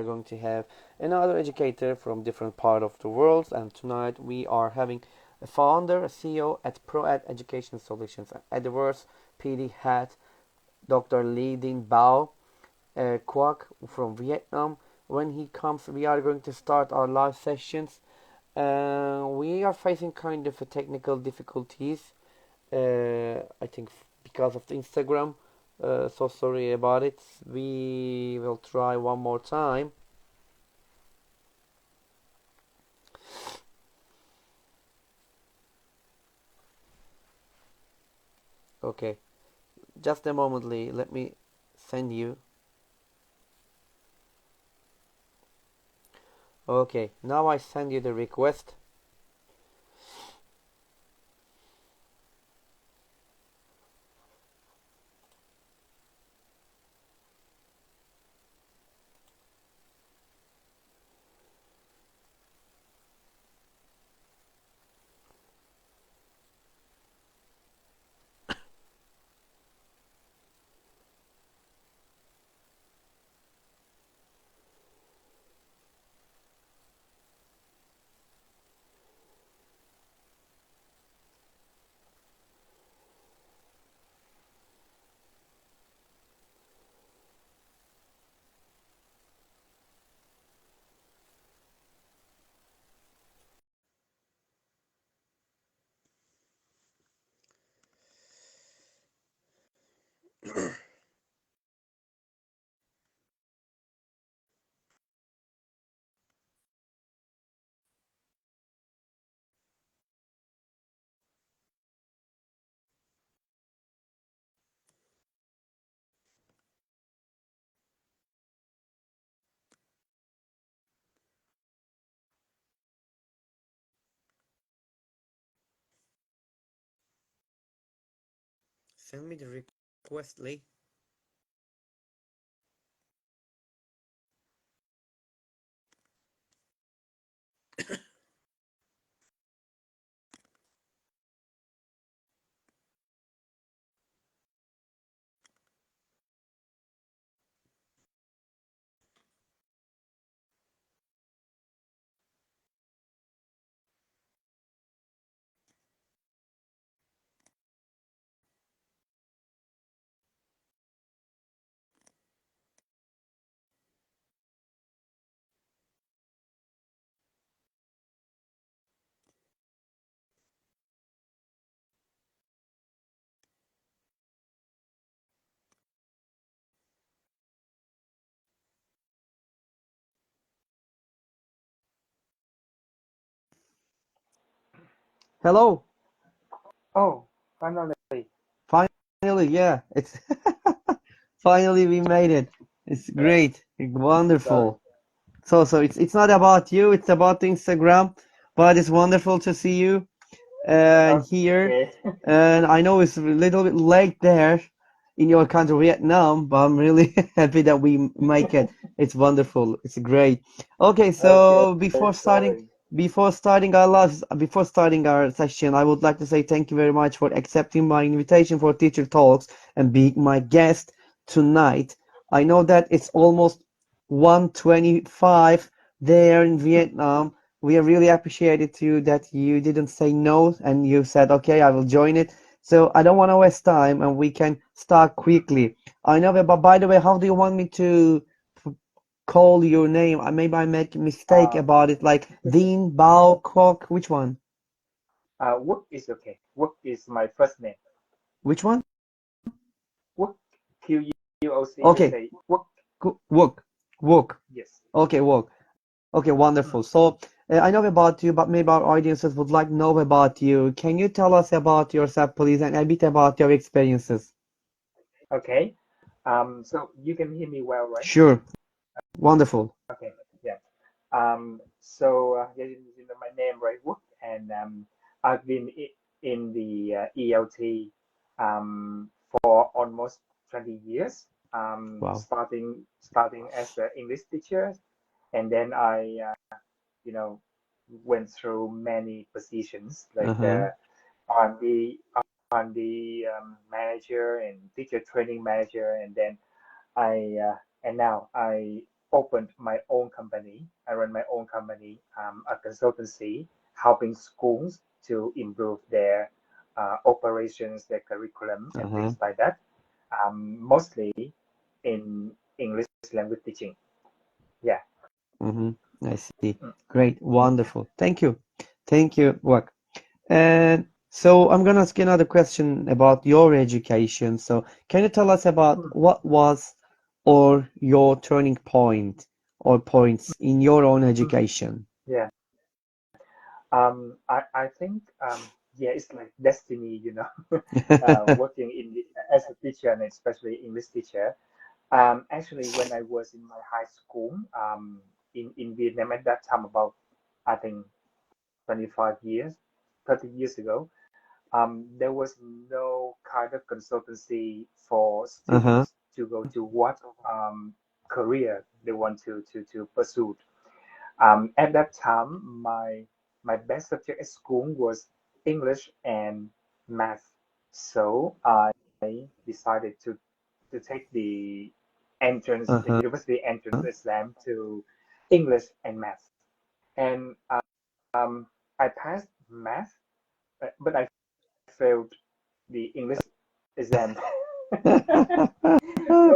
going to have another educator from different part of the world, and tonight we are having a founder, a CEO at Pro.Ed Education Solutions, EduVerse PD head, Dr.Le Dinh Bao QUOC from Vietnam. When he comes, we are going to start our live sessions. We are facing kind of a technical difficulties. I think because of the Instagram. So sorry about it. We will try one more time. Okay, just a moment, Lee. Let me send you. Okay, now I send you the request. Send me the request, Lee. Hello. Oh, finally. Finally, yeah. It's finally we made it. It's Yeah, great. sorry. Wonderful. So it's not about you, it's about Instagram, but it's wonderful to see you and here. Okay. And I know it's a little bit late there in your country, Vietnam, but I'm really happy that we make it. It's wonderful. It's great. Okay, Okay, so sorry. before starting our session, I would like to say thank you very much for accepting my invitation for Teacher Talks and being my guest tonight. I know that it's almost 1:25 there in Vietnam. We really appreciated you that you didn't say no and you said, okay, I will join it. So I don't want to waste time and we can start quickly. I know, but by the way, how do you want me to call your name? Maybe I make a mistake Uh, about it, like Dinh Bao QUOC. Which one? Wook is okay. Wook is my first name. Which one? Wook, QUOC, you Okay, say Wook. Wook. Wook. Yes. Okay, Wook. Okay, Mm. wonderful. So I know about you, but maybe our audiences would like to know about you. Can you tell us about yourself, please, and a bit about your experiences? Okay. So you can hear me well, right? Sure. Wonderful. Okay. Yeah. Yeah, you know my name, right? Wook, and I've been in the ELT for almost 20 years. Wow. Starting as an English teacher, and then I you know went through many positions like Uh-huh. R&D manager and teacher training manager, and then I and now I opened my own company. I run my own company, a consultancy, helping schools to improve their operations, their curriculum, and Uh-huh. things like that. Mostly in English language teaching. Yeah. Mm-hmm. I see. Mm, Great. mm, Wonderful. Thank you. Thank you, Wak. And so I'm gonna ask you another question about your education. So can you tell us about mm. what was or your turning point or points in your own Mm. education? Yeah. I think yeah, it's like destiny, working in as a teacher and especially English teacher. Actually, when I was in my high school, in Vietnam at that time, about I think 25 years, 30 years ago, there was no kind of consultancy for Uh-huh. students to go to what career they want to pursue. At that time, my best subject at school was English and math. So I decided to take the Uh-huh. university entrance exam to English and math. And I passed math, but I failed the English exam.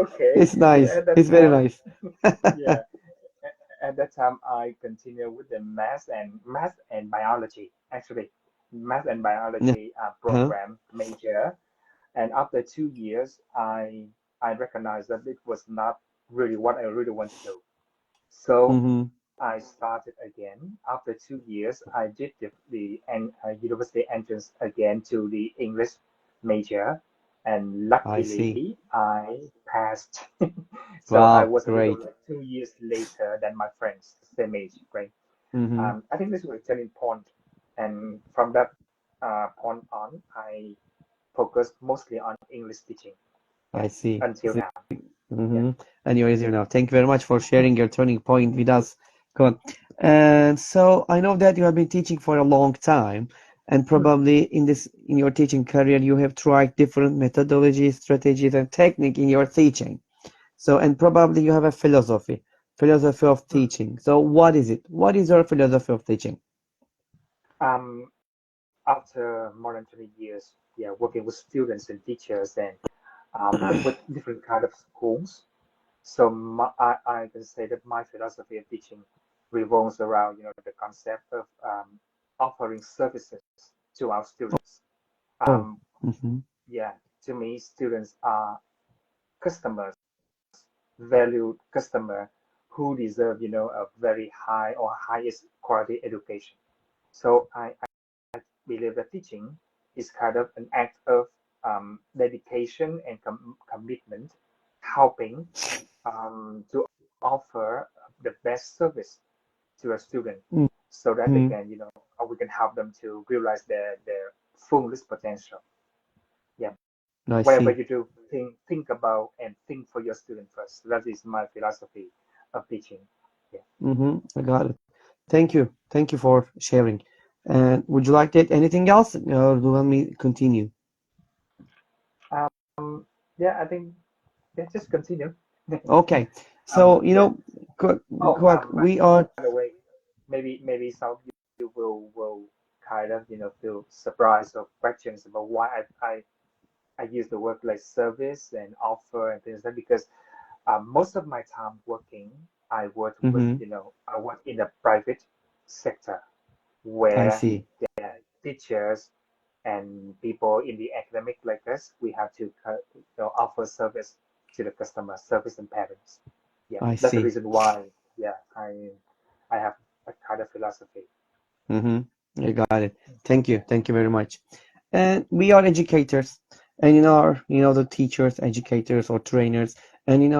Okay, It's nice. at that It's very time, nice. yeah, at that time I continued with the math and biology. Actually, math and biology Uh-huh. program major. And after 2 years, I recognized that it was not really what I really want to do. So Mm-hmm. I started again. After 2 years, I did the university entrance again to the English major, and I see. luckily I passed. So I Wow, was a little great. like 2 years later than my friends, same age, right? Mm-hmm. I think this was a turning point, and from that point on, I focused mostly on English teaching. Yeah, I see. until now. Yeah. Mm-hmm. And you're easier now. Thank you very much for sharing your turning point with us. Come on. And so I know that you have been teaching for a long time, and Mm, probably in your teaching career you have tried different methodologies, strategies, and technique in your teaching. So and probably you have a philosophy of mm. teaching. So what is it? What is your philosophy of teaching? After more than 20 years, yeah, working with students and teachers and with different kind of schools. So I can say that my philosophy of teaching revolves around, the concept of offering services to our students. Oh, Um, mm-hmm. yeah, to me, students are customers, valued customer who deserve, a very high or highest quality education. So I believe that teaching is kind of an act of dedication and commitment, helping to offer the best service to a student so that they Mm-hmm. can, or we can help them to realize their fullest potential. Yeah. I Whatever see. you do, think about and think for your student first. That is my philosophy of teaching. Yeah. Mm-hmm. I got it. Thank you. Thank you for sharing. And would you like to add anything else, or do you want me to continue? Yeah, I think just continue. Okay. So, Yeah. Oh, Quack, by we are. the way, maybe some of you will kind of feel surprised or questions about why I use the word like service and offer and things like that, because most of my time working, I work with Mm-hmm. I work in the private sector I where see. teachers and people in the academic like us, we have to offer service to the customer, service and parents. Yeah, I that's the see. reason why. Yeah, I have a kind of philosophy. Mm-hmm. I got it. Thank you. Thank you very much. And we are educators, and the teachers, educators, or trainers, and in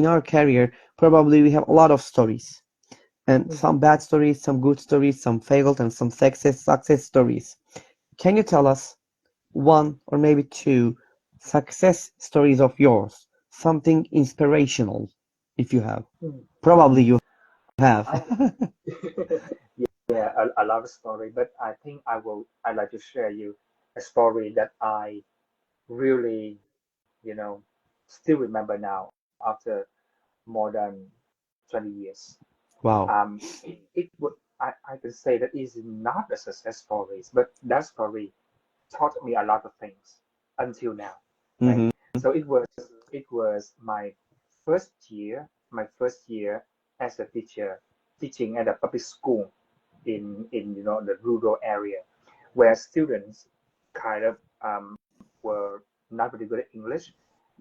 our career, probably we have a lot of stories, and Mm. some bad stories, some good stories, some failed, and some success stories. Can you tell us one or maybe two success stories of yours? Something inspirational, if you have. Mm. Probably you have. I yeah, a lot of story, but I think I'd like to share you a story that I really, you know, still remember now after more than 20 years. Wow. It would I can say that is not a success story, but that story taught me a lot of things until now, right? Mm-hmm. So it was my first year as a teacher, teaching at a public school in the rural area, where students kind of were not very good at English,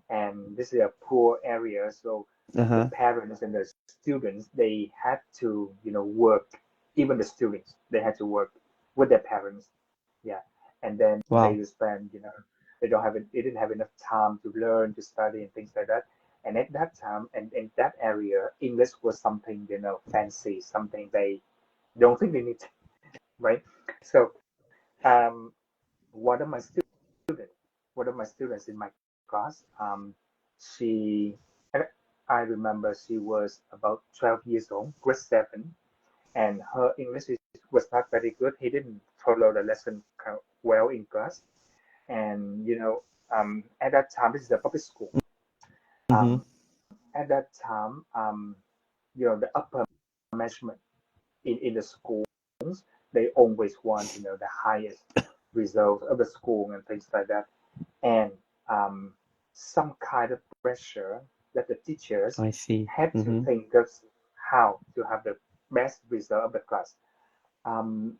and this is a poor area, so the Uh-huh. parents and the students, they had to work. Even the students, they had to work with their parents, yeah. And then they Wow. would spend, they didn't have enough time to learn, to study, and things like that. And at that time, and in that area, English was something fancy, something they don't think they need, right? So um one of my students one of my students in my class, she I I remember she was about 12 years old, grade 7, and her English was not very good. He didn't follow the lesson well in class. And at that time, this is a public school. Mm-hmm. Um, at that time, the upper management in the schools, they always want the highest results of the school and things like that. And um, some kind of pressure that the teachers I see. had to Mm-hmm. think of how to have the best result of the class. Um,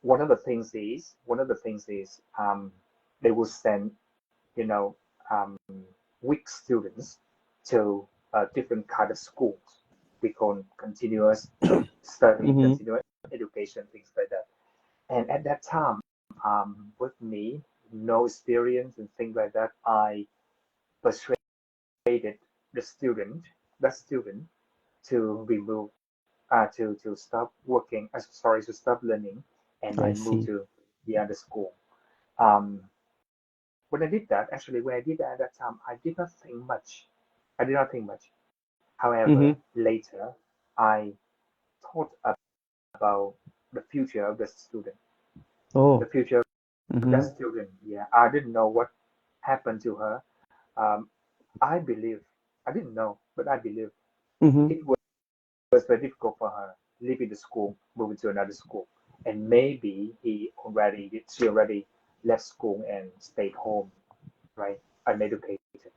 one of the things is they will send you know um, weak students to different kind of schools. We call continuous study, Mm-hmm. continuous education, things like that. And at that time, with me, no experience and things like that, I persuaded the student, that student, to remove, to stop working, sorry, to stop learning, and I then move see. to the other school. Um, when I did that, actually, when I did that at that time, I did not think much. I did not think much. Mm-hmm. However, later, I thought about the future of the student, the Oh. future of that Mm-hmm. student. Yeah, I didn't know what happened to her. Um, I believe, I didn't know, but I believe Mm-hmm. it was very difficult for her leaving the school, moving to another school, and maybe she already left school and stayed home, right, uneducated. So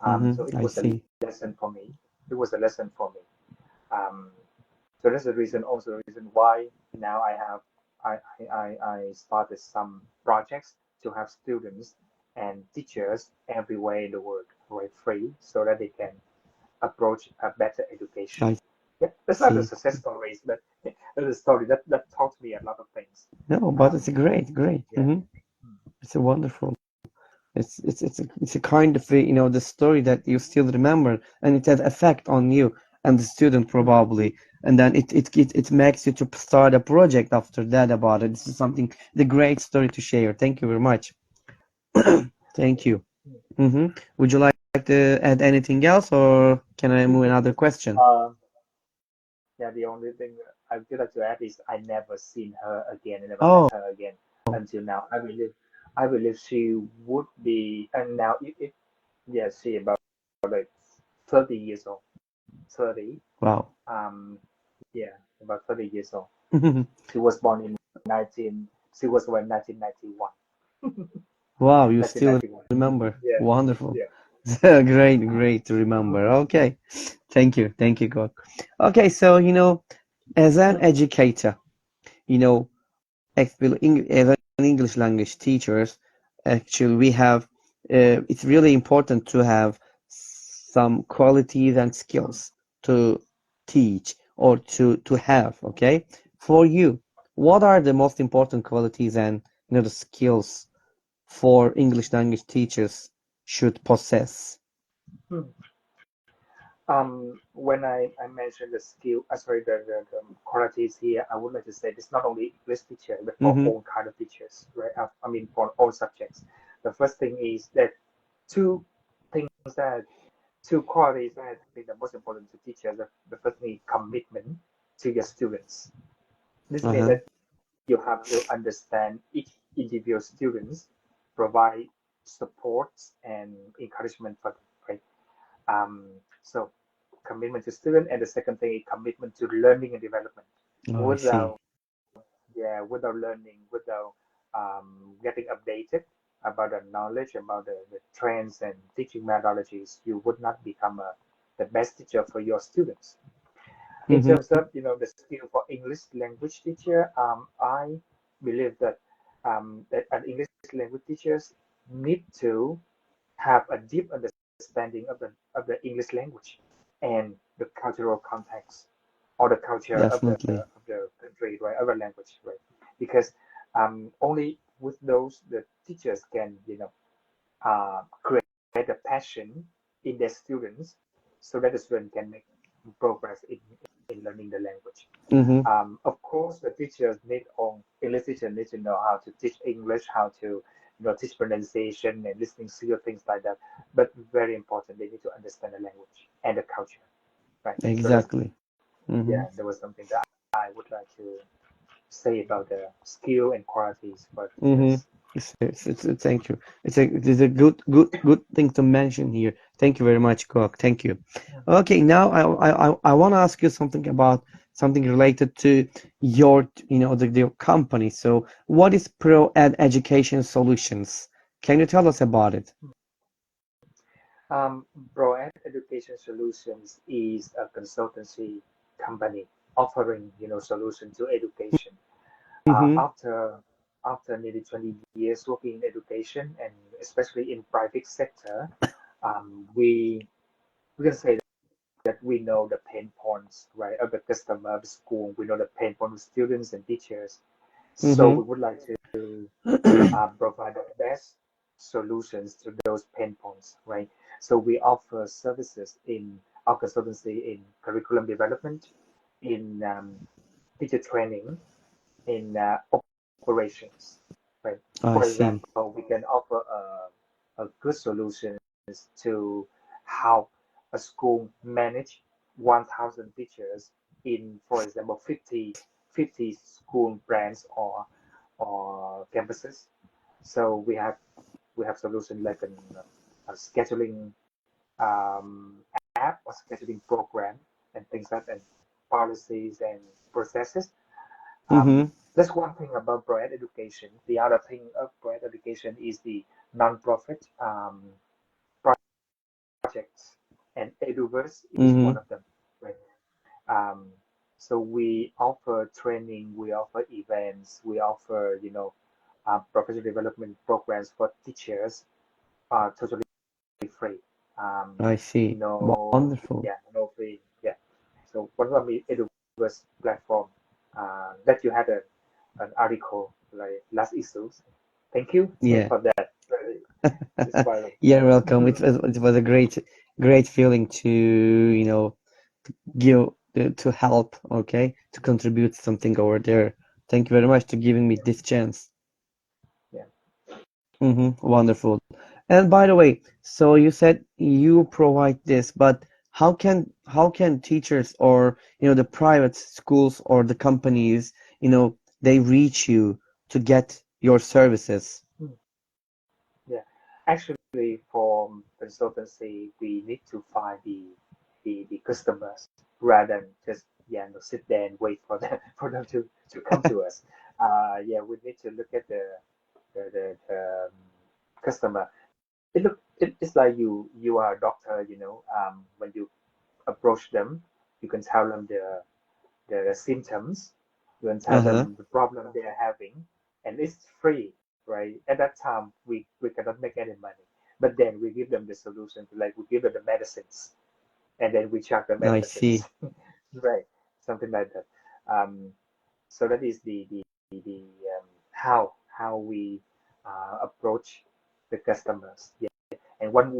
it Mm-hmm. I was a see. lesson for me. It was a lesson for me. Um, so that's the reason, also the reason why now I started some projects to have students and teachers everywhere in the world, right, free, so that they can approach a better education. I Yeah, that's not a see. success stories, but it's a story that taught me a lot of things. No, but Um, it's a great, great. yeah. Mm-hmm. It's a wonderful. It's a kind of the story that you still remember, and it has effect on you and the student probably, and then it makes you to start a project after that about it. This is something the great story to share. Thank you very much. Thank you. Mm-hmm. Would you like to add anything else, or can I move another question? Um, yeah, the only thing I would like to add is I never seen her again. I never met Oh, her again until now. I believe she would be, and now yeah, she about like 30 years old. 30. wow. Yeah, about 30 years old. She was born in 19. She was born in 1991. Wow, you still 1991. remember. Yeah, Wonderful. yeah. Great, great to remember. Okay. Thank you, God. Okay, so as an educator, you know, as an English language teachers, actually we have it's really important to have some qualities and skills to teach or to have, okay? For you, what are the most important qualities and the skills for English language teachers should possess? Hmm. When I mentioned the skill, sorry, the qualities here, I would like to say it's not only English teacher, but for Mm-hmm. all kind of teachers, right? I mean, for all subjects. The first thing is that two things that two qualities that I think the most important to teachers. The first thing is commitment to your students. This means Uh-huh. that you have to understand each individual students, provide support and encouragement for them, right? So commitment to student, and the second thing is commitment to learning and development. Oh, I see. Without learning, without getting updated about the knowledge, about the trends and teaching methodologies, you would not become the best teacher for your students. In Mm-hmm. terms of the skill for English language teacher, I believe that that an English language teachers need to have a deep understanding of the English language and the cultural context or the culture Definitely. of the country, right, of the language, right? Because only with those the teachers can create a passion in their students, so that the student can make progress in learning the language. Mm-hmm. Of course, the teachers need on English teachers need to know how to teach English, how to teach pronunciation and listening skill, things like that. But very important, they need to understand the language and the culture, right? So that's Exactly. Mm-hmm. there was something that I would like to say about the skill and qualities for Mm-hmm. teachers. Thank you. It's a good thing to mention here. Thank you very much, Kok. Thank you. Okay, now I want to ask you something about something related to your, the company. So, what is Pro.Ed Education Solutions? Can you tell us about it? Um, Pro.Ed Education Solutions is a consultancy company offering solution to education. uh, Mm-hmm. after after nearly 20 years working in education and especially in private sector, we can say that we know the pain points, right, of the customer of the school. We know the pain points of students and teachers. So Mm-hmm. we would like to provide the best solutions to those pain points, right? So we offer services in our consultancy in curriculum development, in teacher training, in operations, right? I For see. example, we can offer a good solution to help a school manage 1,000 teachers in, for example, 50 school brands or campuses. So we have solutions like a scheduling um, app or scheduling program and things like that, and policies and processes. Mm-hmm. That's one thing about Pro.Ed education. The other thing of Pro.Ed education is the non-profit projects, and EduVerse is one Mm-hmm. of them. Right. Um, so we offer training, we offer events, we offer professional development programs for teachers, totally free. Um, I see. no, Wonderful. yeah, no fee. Yeah. So one of the EduVerse platform that you had an article like last issues. Thank you Yeah. for that. Inspiring. You're welcome. It was a great feeling to, give to help, okay, to contribute something over there. Thank you very much to giving me this chance. Yeah. Wonderful. And by the way, so you said you provide this, but how can teachers or the private schools or the companies, they reach you to get your services? Hmm. Yeah. Actually, for consultancy, we need to find the customers rather than just sit there and wait for them for them to come to us. Yeah, we need to look at the customer. It's like you are a doctor, when you approach them, you can tell them the symptoms, you can tell Uh-huh. them the problem they are having, and it's free, right? At that time, we cannot make any money, but then we give them the solution, like we give them the medicines, and then we charge the I medicines, see. right? Something like that. Um, so that is the how we approach the customers. Yeah. And one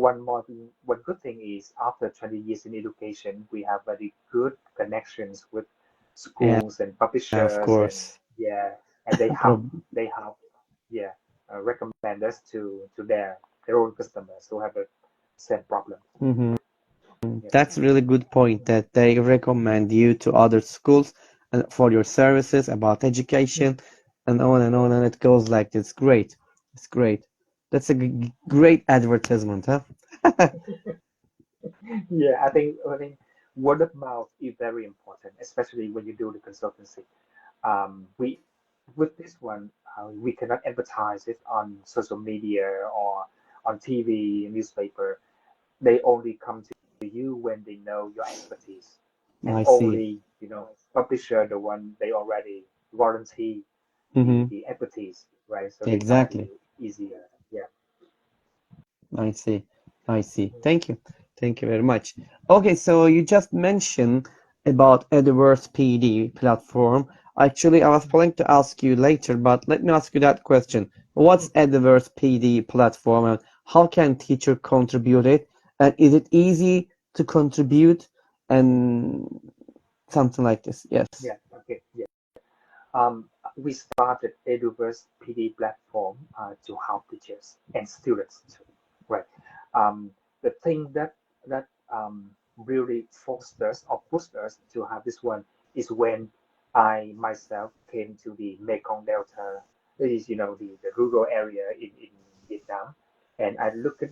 good thing is after 20 years in education, we have very good connections with Yeah, schools and of publishers, and course. yeah, and Prob they help yeah recommend us to their own customers who have the same problem. mhm. Yeah. That's a really good point that they recommend you to other schools and for your services about education and on and on, and it goes like this. Great. It's great. That's a great advertisement, huh? Yeah, I think word of mouth is very important, especially when you do the consultancy. We with this one, we cannot advertise it on social media or on TV, newspaper. They only come to you when they know your expertise, and I see. only publisher the one they already warranty Mm-hmm. the expertise, right? So they find Exactly. you easier. Yeah. I see. I see. Thank you. Thank you very much. Okay, so you just mentioned about EduVerse PD platform. Actually, I was planning to ask you later, but let me ask you that question. What's EduVerse PD platform and how can teacher contribute it? And is it easy to contribute and something like this? Yes. Yeah. Okay. Yeah. We started EduVerse PD platform to help teachers and students too, right? The thing that really forced us or pushed us to have this one is when I myself came to the Mekong Delta. This is the rural area in Vietnam, and I look at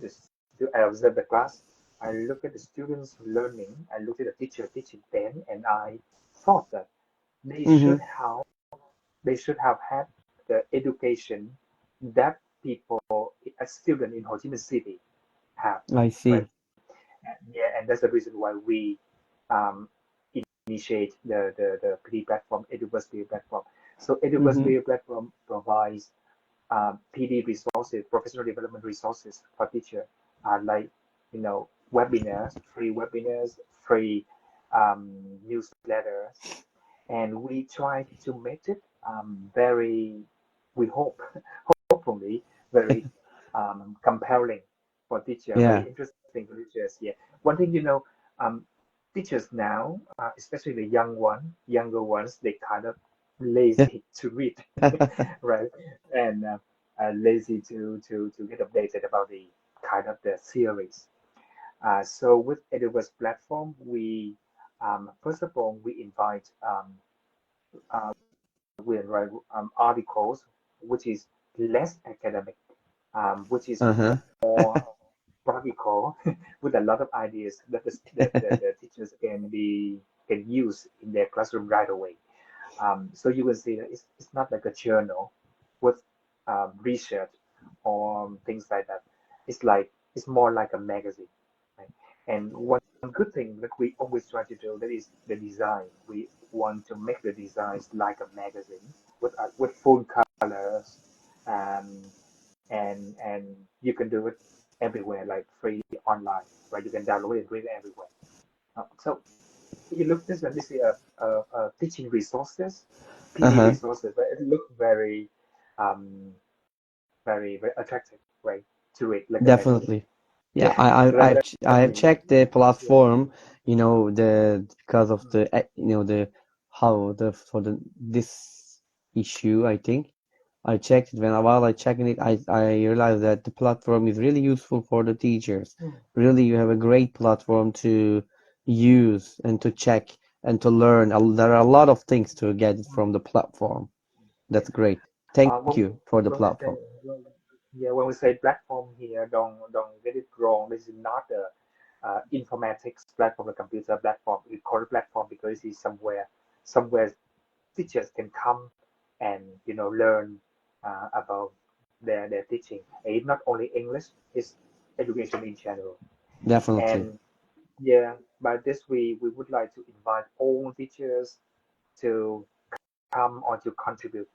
I observe the class. I look at the students learning. I look at the teacher teaching them, and I thought that they Mm-hmm. should have they should have had the education that people, a student in Ho Chi Minh City have, I right? see. Yeah, and that's the reason why we um, initiate the PD platform, EduVerse PD platform. So EduVerse Mm-hmm. PD platform provides PD resources, professional development resources for teacher, like webinars, free newsletters, and we try to make it very, we hope, hopefully, very compelling for teacher, Yeah. very interesting for teachers. Yeah, one thing um, teachers now, especially the younger ones, they kind of lazy to read, right? And lazy to get updated about the kind of the theories. So with EduVerse platform, we first of all we invite uh, we write articles which is less academic, which is Uh-huh. more practical, with a lot of ideas that the teachers can use in their classroom right away. So you will see that it's not like a journal with research or things like that. It's more like a magazine, right? And one good thing that we always try to do that is the design. We want to make the designs like a magazine with full colors, um, and you can do it everywhere, like free online, right? You can download it and read it everywhere. So you look this one, this is a teaching resources, PD Uh-huh. resources, but it look um, very attractive, right? To read like a magazine. Definitely. Yeah, Yeah, so I that's have the reason. checked the Yeah. platform, the because of Mm, the the how the for the this issue, I think. I checked it while I checking it, I realized that the platform is really useful for the teachers. mm, Really, you have a great platform to use and to check and to learn. There are a lot of things to get mm, from the platform. yeah. That's great. Thank When you for the when we say platform. yeah, when we say platform here, don't get it wrong. This is not a informatics platform, a computer platform. We call it platform because it's somewhere teachers can come and learn about their teaching. And it's not only English, it's education in general. Definitely. And yeah, by this we would like to invite all teachers to come or to contribute.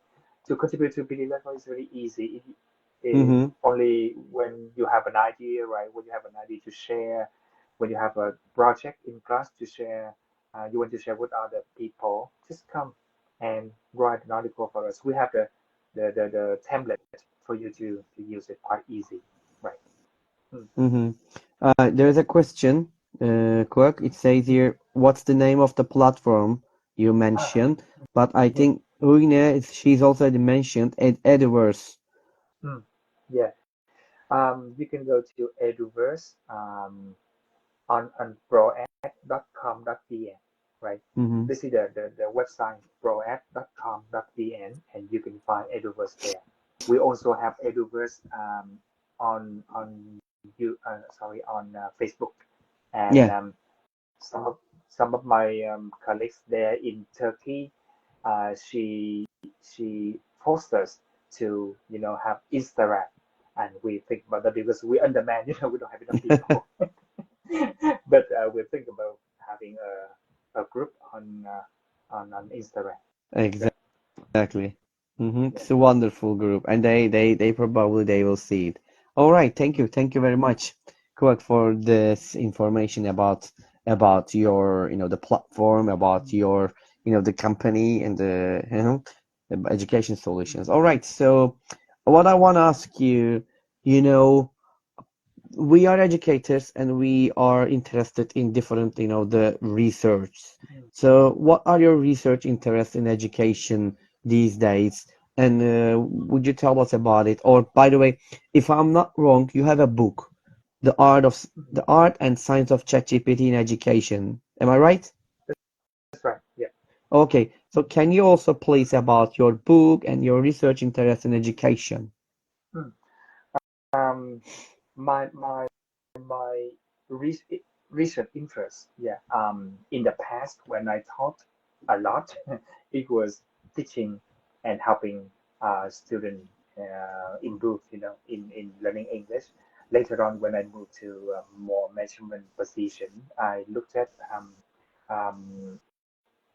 To contribute to PD level is very easy. It Mm-hmm. only when you have an idea, right? When you have an idea to share, when you have a project in class to share, you want to share with other people, just come and write an article for us. We have the template for you to use it quite easy, right? Mm. Mm-hmm. There's a question, Quirk. It says here, what's the name of the platform you Ah, mentioned? But I mhm, think Uine, she's also mentioned Ediverse. mm. Yeah. You can go to EduVerse on Pro.Ed.com.vn, right? Mm-hmm. This is the website Pro.Ed.com.vn, and you can find EduVerse there. We also have EduVerse on Facebook, and Yeah. some of some of my colleagues there in Turkey, she forced us to have Instagram, and we think about that because we undermanned, we don't have enough people. But we think about having a group on Instagram. Yeah, Exactly. yeah, It's a wonderful group, and they probably they will see it. All right, thank you very much, Quack, for this information about your the platform, about your the company and the education solutions. All right, so what I want to ask you, you know we are educators and we are interested in different the research. So what are your research interests in education these days, and would you tell us about it? Or by the way, if I'm not wrong, you have a book, the art and science of ChatGPT in education, am I right? that's right. Yeah. Okay, so can you also please about your book and your research interest in education? Mm. Um, my re- recent interest, yeah. In the past, when I taught a lot, it was teaching and helping students improve, in learning English. Later on, when I moved to a more management position, I looked at um,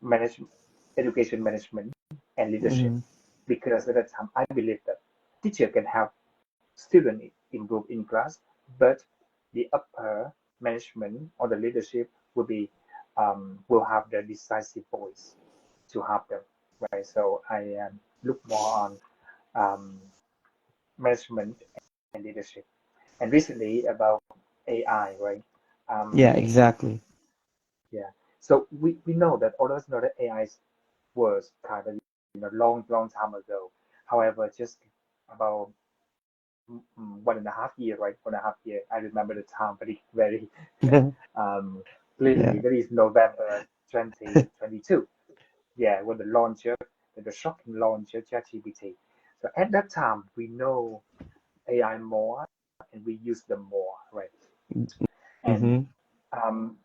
management, education management, and leadership, Hmm. because at that time I believe that teacher can help student improve in class, but the upper management or the leadership will have the decisive voice to help them, right? So I look more on um, management and leadership, and recently about AI, right? Yeah, Um, exactly. yeah. So we know that all of us know that AI was kind of long time ago. However, just about 1.5 year, right? 1.5 year. I remember the time very um, clearly. Yeah. That is November 2022. Yeah, when the shocking launch of ChatGPT. So at that time, we know AI more and we use them more, right? And Hmm. um,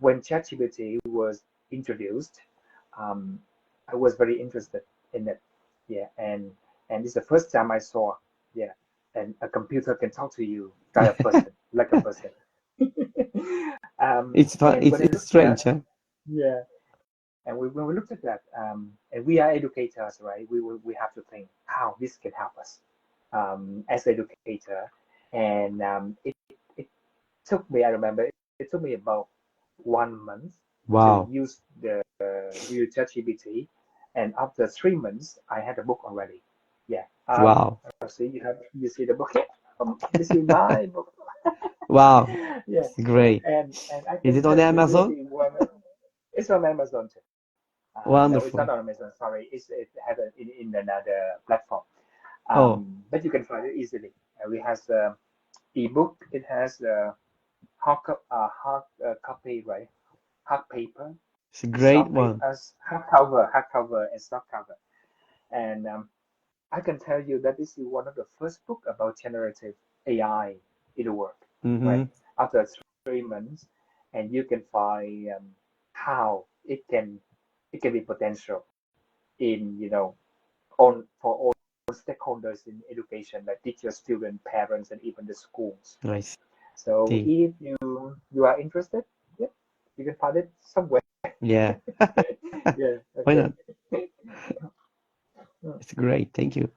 when ChatGPT was introduced, um, I was very interested in it. Yeah, and it's the first time I saw, yeah, and a computer can talk to you like a person, like a person. It's fun. And when I It's looked at that, strange, huh? yeah, and when we looked at that, and we are educators, right? We have to think how this can help us as educator, and it took me. I remember it took me about 1 month to Wow. use ChatGPT, and after 3 months, I had a book already. Yeah. Wow. See, you see the book. Yeah. This is my book. Wow. Yeah, It's great. and I Is can it on tell you this Amazon? is one. It's on Amazon too. No, it's not Wonderful. on Amazon. Sorry, it has in another platform. Oh, But you can find it easily. We has the ebook. It has the hard copy, right? Hard paper, it's a great soft one. paper, hard cover, and soft cover. And I can tell you that this is one of the first book about generative AI in the world, right? Mm-hmm. After 3 months, and you can find how it can be potential in on for all stakeholders in education, like teachers, students, parents, and even the schools. I So see. if you are interested, yeah, you can find it somewhere. Yeah. Yeah, Why okay. not? It's great. Thank you.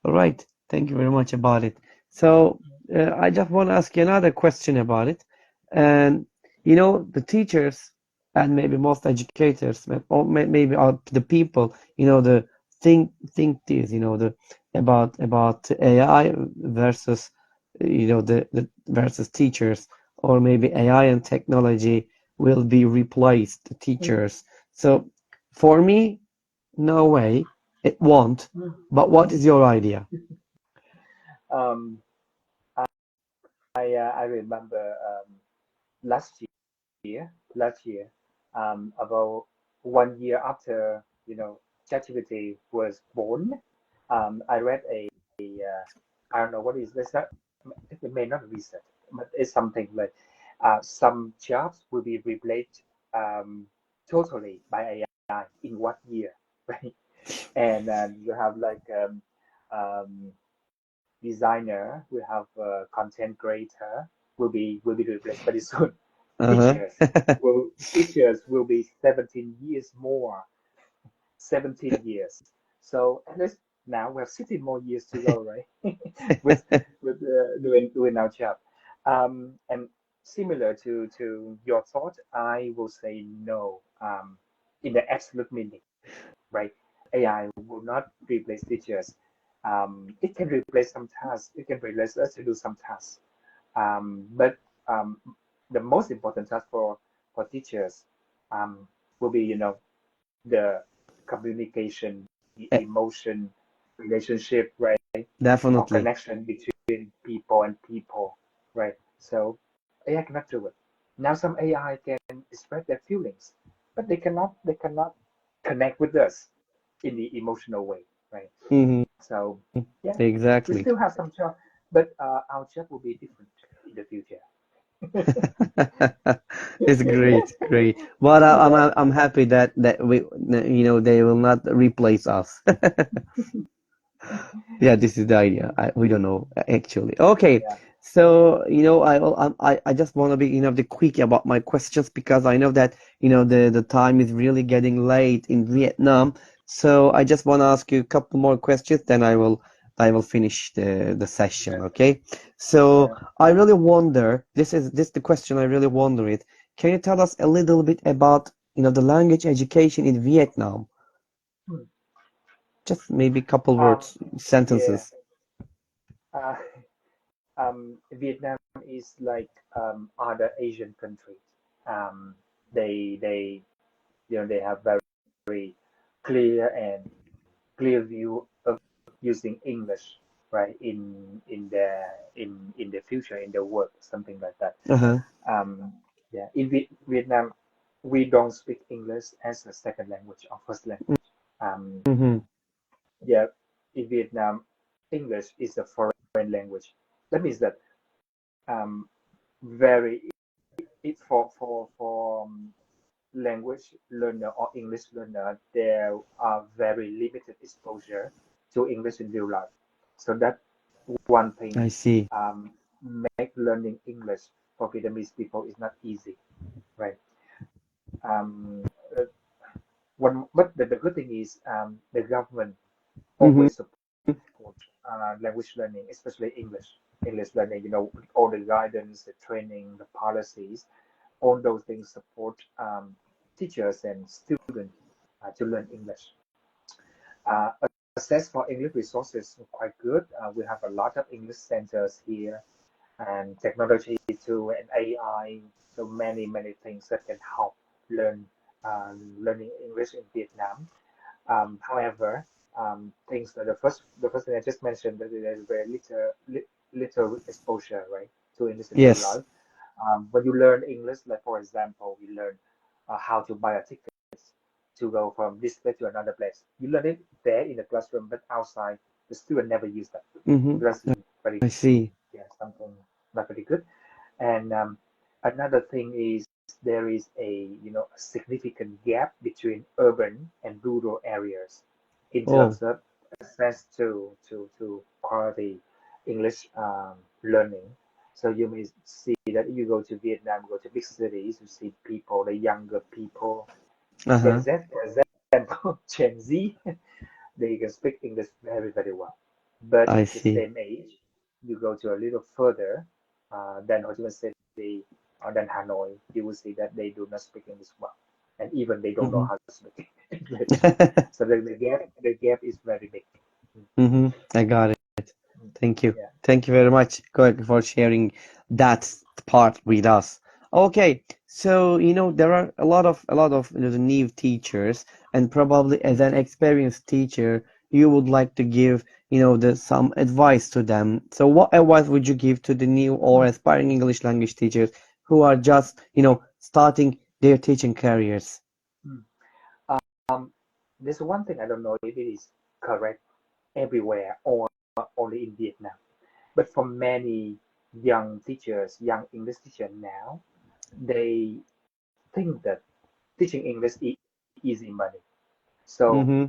All right. Thank you very much about it. So I just want to ask you another question about it. And the teachers and maybe most educators, or maybe the people, the think this, the about AI versus, the versus teachers, or maybe AI and technology will be replaced the teachers. So for me, no way, it won't. But what is your idea? Um, I remember last last year, about 1 year after ChatGPT was born, I read I don't know what is this. It may not research, but it's something like some jobs will be replaced totally by AI in what year, right? And you have like um, designer, we have content creator will be replaced very soon. Uh-huh. Teachers teachers will be 17 years more, 17 years. So at least now we have 16 more years to go, right? with doing our job. And similar to your thought, I will say no. In the absolute meaning, right? AI will not replace teachers. It can replace some tasks. It can replace us to do some tasks. But um, the most important task for teachers um, will be, the communication, the Eh, emotion, relationship, right? Or Definitely. connection between people and people, right? So AI cannot do it. Now some AI can express their feelings, but they cannot connect with us in the emotional way, right? Hmm. So yeah, we Exactly. still have some job, but our job will be different in the future. It's great, great. But Yeah, I'm happy that we, they will not replace us. Yeah, this is the idea. We don't know actually. Okay, yeah. so I just want to be the quick about my questions because I know that the time is really getting late in Vietnam. So I just want to ask you a couple more questions, then I will finish the session. Yeah. Okay. So Yeah. I really wonder. This the question I really wonder it. Can you tell us a little bit about the language education in Vietnam? Hmm. Just maybe a couple Um, words, yeah. sentences. Uh, Vietnam is like other Asian countries. Um, they they have very clear and clear view of using English, right? In the future in the work, something like that. Uh-huh. Um, yeah, in Vietnam, we don't speak English as a second language or first language. Um, Mm-hmm. yeah, in Vietnam, English is a foreign language. That means that um, very it for language learner or English learner, there are very limited exposure to English in real life. So that one thing I see. make learning English for Vietnamese people is not easy, right? Um, uh, but the good thing is the government Mm-hmm. always support language learning, especially English learning. All the guidance, the training, the policies, all those things support teachers and students to learn English. Uh, Access for English resources are quite good. We have a lot of English centers here and technology too and AI. So many things that can help learn learning English in Vietnam. However, things that the first thing I just mentioned that there's very little exposure, right, to English in real Yes. life. When you learn English, like for example, you learn how to buy a ticket to go from this place to another place. You learn it there in the classroom, but outside, the student never use that. Mm-hmm. That's very, I see. yeah, something not very good. And another thing is there is a significant gap between urban and rural areas in Oh, terms of access to quality English learning. So you may see that you go to Vietnam, go to big cities, you see people, the younger people, Gen uh-huh. Z, for example, Gen Z, they can speak English very well. But I the see. same age, you go to a little further than Ho Chi Minh City or than Hanoi, you will see that they do not speak English well, and even they don't know Mm-hmm. how to speak English. So the gap is very big. Mm-hmm. I got it. Mm, Thank you. yeah. Thank you very much, Greg, for sharing that part with us. Okay, so there are a lot of the new teachers, and probably as an experienced teacher, you would like to give some advice to them. So, what advice would you give to the new or aspiring English language teachers who are just starting their teaching careers? Mm. Um, there's one thing I don't know if it is correct everywhere or only in Vietnam, but for many young teachers, young English teachers now, they think that teaching English easy money. So Mm-hmm.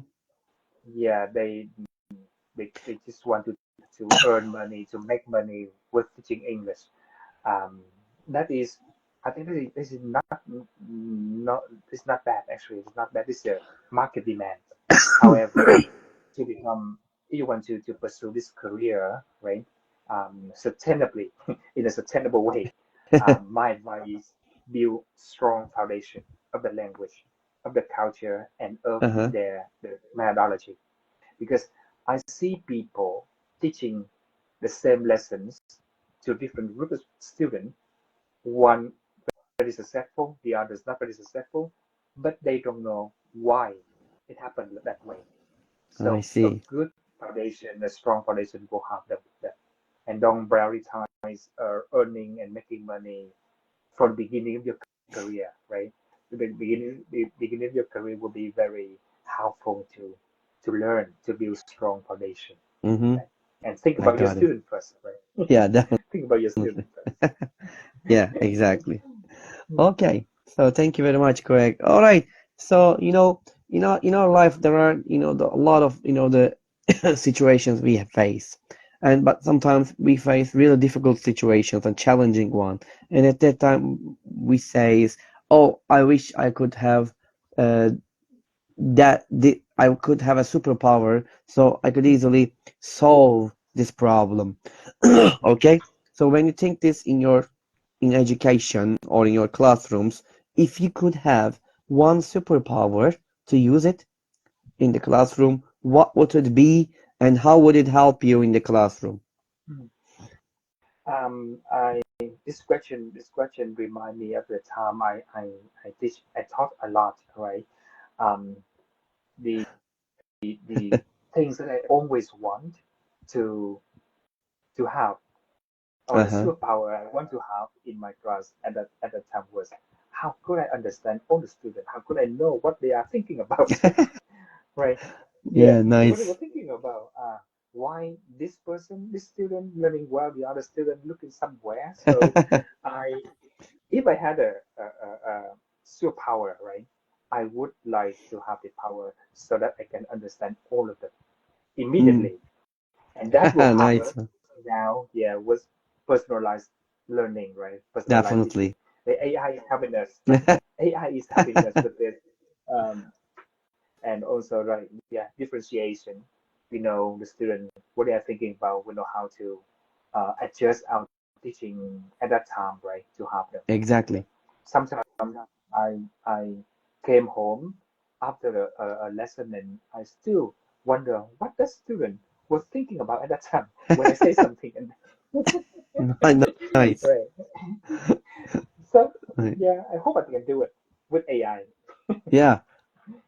yeah, they just want to earn money, to make money with teaching English. Um, that is, I think this is not it's not bad actually. It's not bad. It's a market demand. However, to become if you want to pursue this career, right? Sustainably in a sustainable way. My advice is build strong foundation of the language, of the culture, and of Uh-huh. their methodology. Because I see people teaching the same lessons to different groups of students. One very successful, the other is not very successful, but they don't know why it happened that way. I So a see. good foundation, a strong foundation will help them with that. And don't prioritize earning and making money from the beginning of your career, right? The beginning of your career will be very helpful to learn to build strong foundation, Mm-hmm. right? And think I about your got it. student first, right? Yeah, definitely. Think about your student first. Yeah, exactly. Okay. So thank you very much, Greg. All right. So, in our life, there are, a lot of, the situations we face. But sometimes we face really difficult situations and challenging one. And at that time, we say, oh, I wish I could have uh, I could have a superpower so I could easily solve this problem. Okay? So when you think this in education or in your classrooms, if you could have one superpower to use it in the classroom, what would it be and how would it help you in the classroom? Mm. I this question remind me of the time I taught a lot, right? Um, the things that I always want to to have, or the Uh-huh. superpower I want to have in my class at that time was how could I understand all the students? How could I know what they are thinking about? Right? Yeah, Yeah, what they were nice. thinking about. Why this student learning well, the other student looking somewhere. So I if I had a superpower, right, I would like to have the power so that I can understand all of them Mm. immediately. And that will help Nice. us now, yeah, with personalized learning, right? Personalized teaching. Definitely. The AI is helping us. AI is helping us with this. Um, and also, right, yeah, differentiation. We know the student, what they are thinking about. We know how to adjust our teaching at that time, right, to help them. Yeah. Exactly. Sometimes I came home after a lesson and I still wonder what the student was thinking about at that time when I say something. And Nice. right. So Right. yeah, I hope I can do it with AI. Yeah.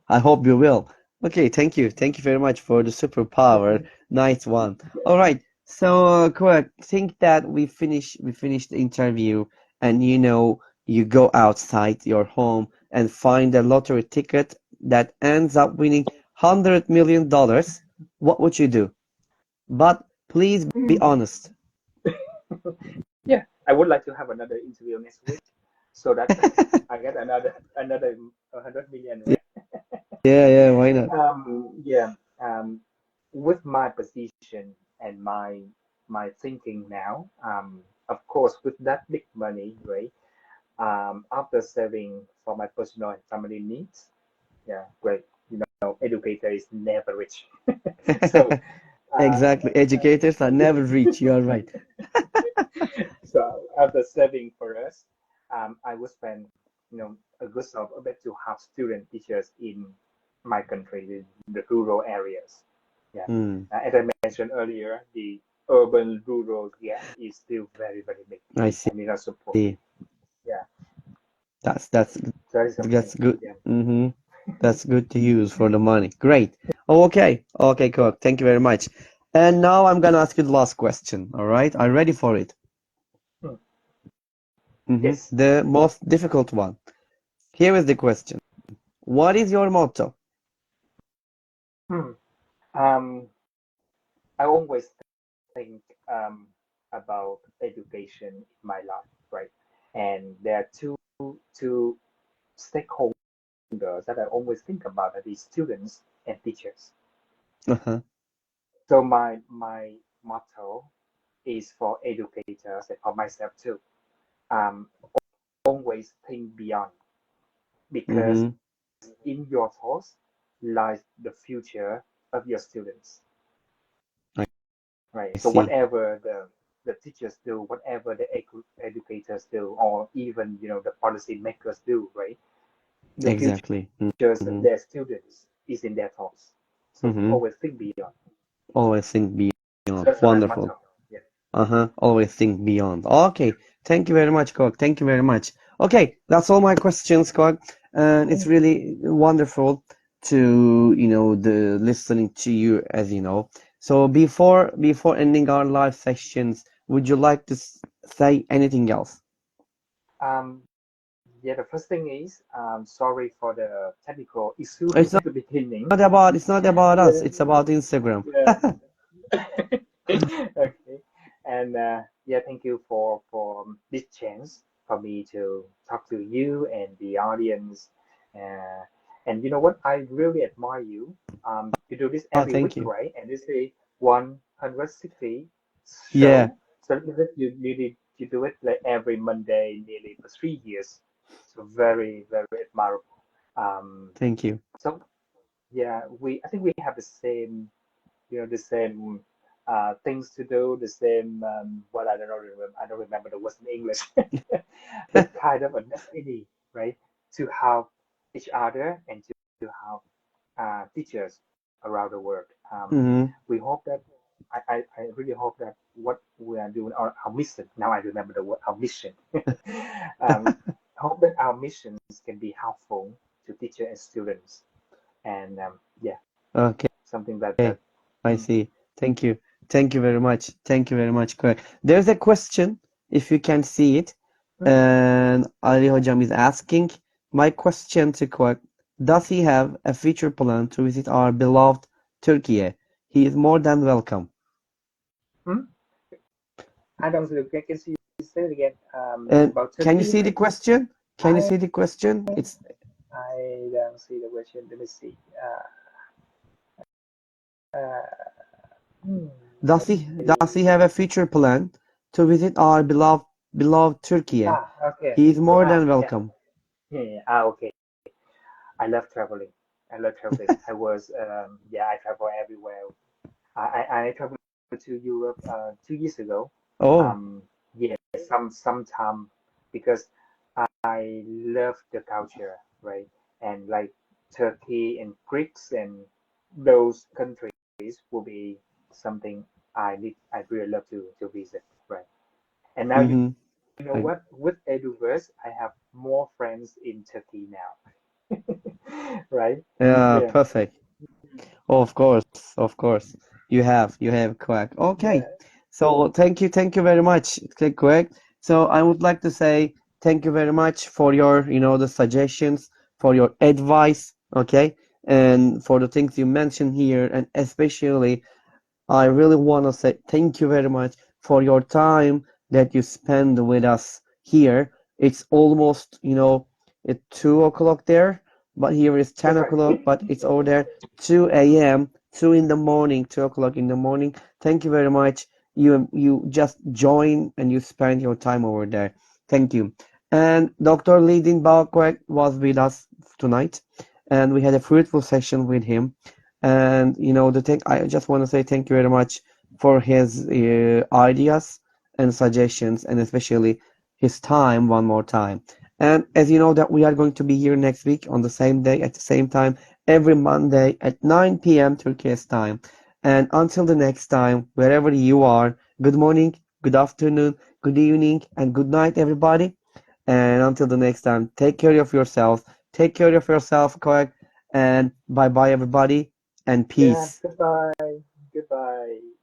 I hope you will. Okay, thank you. Thank you very much for the superpower. Nice one. All right. So, correct. Think that we finished the interview and you go outside your home and find a lottery ticket that ends up winning $100 million. What would you do? But please be honest. Yeah, I would like to have another interview next week so that I get another 100 million, Yeah, right? yeah, why not? Yeah. Um, with my position and my thinking now, of course, with that big money, right? After saving for my personal and family needs, yeah, great. Educator is never rich. So, uh, Exactly. Educators are never rich. You are right. so after saving for us, I would spend, a good sum of it to have student teachers in my country, the rural areas. Yeah. Hmm, As I mentioned earlier, the urban rural gap is still very, very big, I and we are support. see. Yeah. That's that's So that is something. that's good. Yeah. Mm-hmm. That's good to use for the money. Great. Oh, okay. Okay, cool. Thank you very much. And now I'm gonna ask you the last question. All right? Are you ready for it? Hmm. Mm-hmm. Yes. The most difficult one. Here is the question. What is your motto? Hmm. Um, I always think about education in my life, right? And there are two stakeholders that I always think about are the students and teachers. Uh-huh. So my motto is for educators and for myself too. Um, always think beyond, because Mm-hmm. in your thoughts lies the future of your students, I right? So see. whatever the teachers do, whatever the educators do, or even the policy makers do, right? The Exactly. futures of Mm-hmm. their students is in their thoughts. So Mm-hmm. always think beyond. Always think So beyond. that's my Wonderful. motto. Yeah. Uh-huh. Always think beyond. Okay. Thank you very much, Kok. Thank you very much. Okay, that's all my questions, Kok. And it's really wonderful to, the listening to you, as you know. So before ending our live sessions, would you like to say anything else? Yeah, the first thing is sorry for the technical issues It's at the beginning. not about us. Yeah, It's about Instagram. yeah. Okay. And yeah, thank you for this chance for me to talk to you and the audience. Uh, and you know what? I really admire you. You do this Oh, every thank week, you. right? And this is 160 Yeah, show. So you do it like every Monday, nearly for 3 years. So very, very admirable. Um, thank you. so yeah, we I think we have the same the same things to do, the same what I don't remember the words in English, but kind of a destiny, right? To help each other and to help teachers around the world. Mm-hmm. We hope that I really hope that what we are doing, our mission. Now I remember the word, our mission. um, hope that our missions can be helpful to teachers and students, and yeah, Okay. something that Okay, I mm, see. Thank you. Thank you very much. Thank you very much. Correct. There's a question, if you can see it, mm, and Ali Hojam is asking, my question to Quack, does he have a future plan to visit our beloved Turkey? He is more than welcome. mm. I don't know. Can you say it again? And About can you Turkey, see the right? question? Can you I see the question? It's I don't see the question. Let me see. Uh, hmm, does let he me does see. he have a future plan to visit our beloved Turkey? Okay. He is more than Yeah. welcome. Yeah, yeah. Okay. I love traveling. I love traveling. Yeah, I travel everywhere. I traveled to Europe 2 years ago. Oh. Um, yeah, sometime because I love the culture, right? And like Turkey and Greeks and those countries will be something I really love to visit, right? And now Mm-hmm. you know what? With EduVerse, I have more friends in Turkey now, right? Yeah, Yeah, perfect. Of course, of course. You have correct. Okay. yeah, So thank you very much, correct. So I would like to say thank you very much for your, the suggestions, for your advice, okay, and for the things you mentioned here, and especially I really want to say thank you very much for your time that you spend with us here. It's almost, it's 2 o'clock there, but here is 10 that's right. o'clock, but it's over there 2 a.m., 2 in the morning, 2 o'clock in the morning. Thank you very much. You just join and you spend your time over there. Thank you. And Dr. Le Dinh Bao QUOC was with us tonight, and we had a fruitful session with him. And the thing, I just want to say thank you very much for his ideas and suggestions, and especially his time one more time. And as you know that we are going to be here next week on the same day at the same time every Monday at 9 p.m. Turkish time. And until the next time, wherever you are, good morning, good afternoon, good evening, and good night, everybody. And until the next time, take care of yourselves. Take care of yourself, correct? And bye bye, everybody, and Yeah, peace. goodbye. Goodbye.